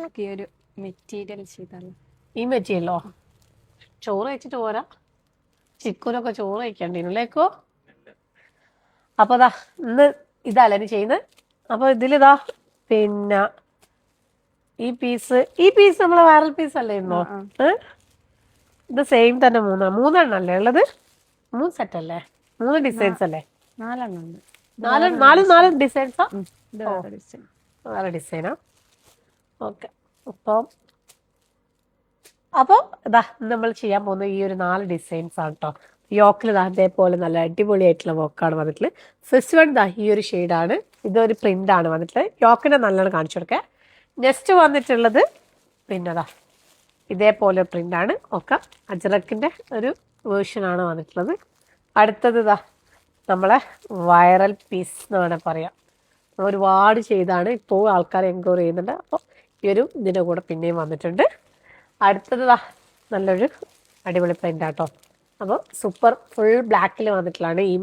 നമുക്ക് ഈ ഒരു മെറ്റീരിയൽ ചെയ്താലോ? ഈ മെറ്റീരിയലോ? ചോറ് കഴിച്ചിട്ട് പോരാ, ചിക്കനൊക്കെ ചോറ് കഴിക്കണ്ടേനുല്ലേക്കോ? അപ്പൊ ഇതാ ഇന്ന് ഇതല്ല ചെയ്യുന്നത്. അപ്പൊ ഇതിലിതാ പിന്നെ ഈ പീസ് നമ്മളെ വൈറൽ പീസ് അല്ലേ ഇരുന്നോ? ഇത് സെയിം തന്നെ മൂന്നെണ്ണം അല്ലേ ഉള്ളത്? 3 സെറ്റ് അല്ലേ? 3 ഡിസൈൻസ് അല്ലേ? 4 ഉണ്ട്. നാല് ഡിസൈൻസാ? ഡിസൈൻ വേറെ ഡിസൈനാ? ഓക്കെ. അപ്പോൾ ഇതാ നമ്മൾ ചെയ്യാൻ പോകുന്ന ഈ ഒരു 4 ഡിസൈൻസ് ആണ് കേട്ടോ. യോക്കിൽ ഇതാ അതേപോലെ നല്ല അടിപൊളിയായിട്ടുള്ള വർക്കാണ് വന്നിട്ടുള്ളത്. ഫസ്റ്റ് വൺ ഇതാ ഈ ഒരു ഷെയ്ഡാണ്. ഇതൊരു പ്രിന്റ് ആണ് വന്നിട്ടുള്ളത്. യോക്കിനെ നല്ലോണം കാണിച്ചു കൊടുക്കുക. നെക്സ്റ്റ് വന്നിട്ടുള്ളത് പിന്നെ അതാ ഇതേപോലെ പ്രിന്റ് ആണ്. ഒക്കെ അജ്രക്കിന്റെ ഒരു വേർഷനാണ് വന്നിട്ടുള്ളത്. അടുത്തത് ഇതാ നമ്മളെ വൈറൽ പീസ് എന്ന് വേണേൽ പറയാം. ഒരുപാട് ചെയ്താണ് ഇപ്പോൾ ആൾക്കാർ എൻക്വയറി ചെയ്യുന്നുണ്ട്. അപ്പോൾ ഈ ഒരു ഇതിൻ്റെ കൂടെ പിന്നെയും വന്നിട്ടുണ്ട്. അടുത്തത് നല്ലൊരു അടിപൊളി പ്രിന്റ് ആട്ടോ. അപ്പോൾ സൂപ്പർ ഫുൾ ബ്ലാക്കിൽ വന്നിട്ടുള്ളതാണ് ഈ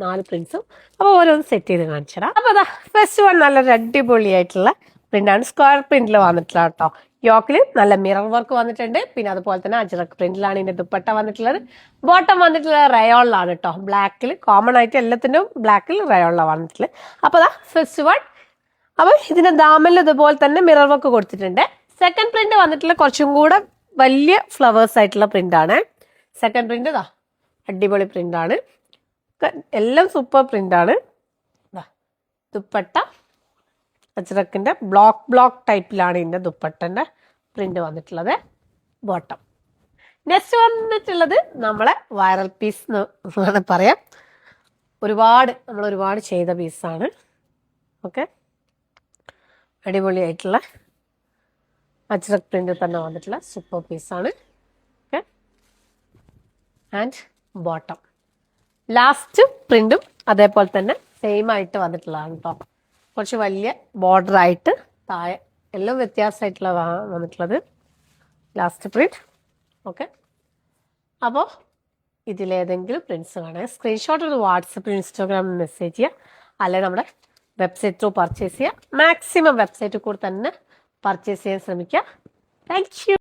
4 പ്രിന്റ്സും. അപ്പോൾ ഓരോന്ന് സെറ്റ് ചെയ്ത് കാണിച്ചു തരാം. അപ്പോൾ അതാ ഫസ്റ്റ് വൺ നല്ലൊരു അടിപൊളിയായിട്ടുള്ള പ്രിന്റാണ്. സ്ക്വയർ പ്രിന്റിൽ വന്നിട്ടുള്ള കേട്ടോ. യോക്കിൽ നല്ല മിറർ വർക്ക് വന്നിട്ടുണ്ട്. പിന്നെ അതുപോലെ തന്നെ അജ്രക് പ്രിന്റിലാണ് ഇതിന്റെ ദുപ്പട്ട വന്നിട്ടുള്ളത്. ബോട്ടം വന്നിട്ടുള്ള റയോണിലാണ് കേട്ടോ. ബ്ലാക്കിൽ കോമൺ ആയിട്ട് എല്ലാത്തിനും ബ്ലാക്കിൽ റയോണിലാണ് വന്നിട്ടുള്ളത്. അപ്പോൾ അതാ ഫസ്റ്റ് വൺ. അപ്പോൾ ഇതിന്റെ ദാമനിൽ ഇതുപോലെ തന്നെ മിറർ വർക്ക് കൊടുത്തിട്ടുണ്ട്. സെക്കൻഡ് പ്രിന്റ് വന്നിട്ടുള്ള കുറച്ചും കൂടെ വലിയ ഫ്ലവേഴ്സ് ആയിട്ടുള്ള പ്രിന്റ് ആണ്. സെക്കൻഡ് പ്രിന്റ് ഇതാ അടിപൊളി പ്രിന്റ് ആണ്. എല്ലാം സൂപ്പർ പ്രിന്റ് ആണ്. ദുപ്പട്ട അജ്രക്കിന്റെ ബ്ലോക്ക് ടൈപ്പിലാണ് ഇതിന്റെ ദുപ്പട്ടന്റെ പ്രിന്റ് വന്നിട്ടുള്ളത്. ബോട്ടം. നെക്സ്റ്റ് വന്നിട്ടുള്ളത് നമ്മളെ വൈറൽ പീസ് എന്ന് പറയാം. നമ്മൾ ഒരുപാട് ചെയ്ത പീസാണ്. ഓക്കെ, അടിപൊളിയായിട്ടുള്ള അജ്രക് പ്രിന്റ് തന്നെ വന്നിട്ടുള്ള സൂപ്പർ പീസാണ്. Okay, and bottom. ലാസ്റ്റ് പ്രിന്റും അതേപോലെ തന്നെ സെയിം ആയിട്ട് വന്നിട്ടുള്ളതാണ് കേട്ടോ. കുറച്ച് വലിയ ബോർഡർ ആയിട്ട് താഴെ എല്ലാം വ്യത്യാസമായിട്ടുള്ള വന്നിട്ടുള്ളത് ലാസ്റ്റ് പ്രിന്റ്. ഓക്കെ, അപ്പോൾ ഇതിലേതെങ്കിലും പ്രിന്റ്സ് വേണേൽ സ്ക്രീൻഷോട്ട് ഒരു വാട്സപ്പിൽ ഇൻസ്റ്റാഗ്രാമിൽ മെസ്സേജ് ചെയ്യുക, അല്ലെങ്കിൽ നമ്മുടെ വെബ്സൈറ്റ് ത്രൂ പർച്ചേസ് ചെയ്യുക. മാക്സിമം വെബ്സൈറ്റിൽ കൂടെ തന്നെ പർച്ചേസ് ചെയ്യാൻ ശ്രമിക്കുക. Thank you.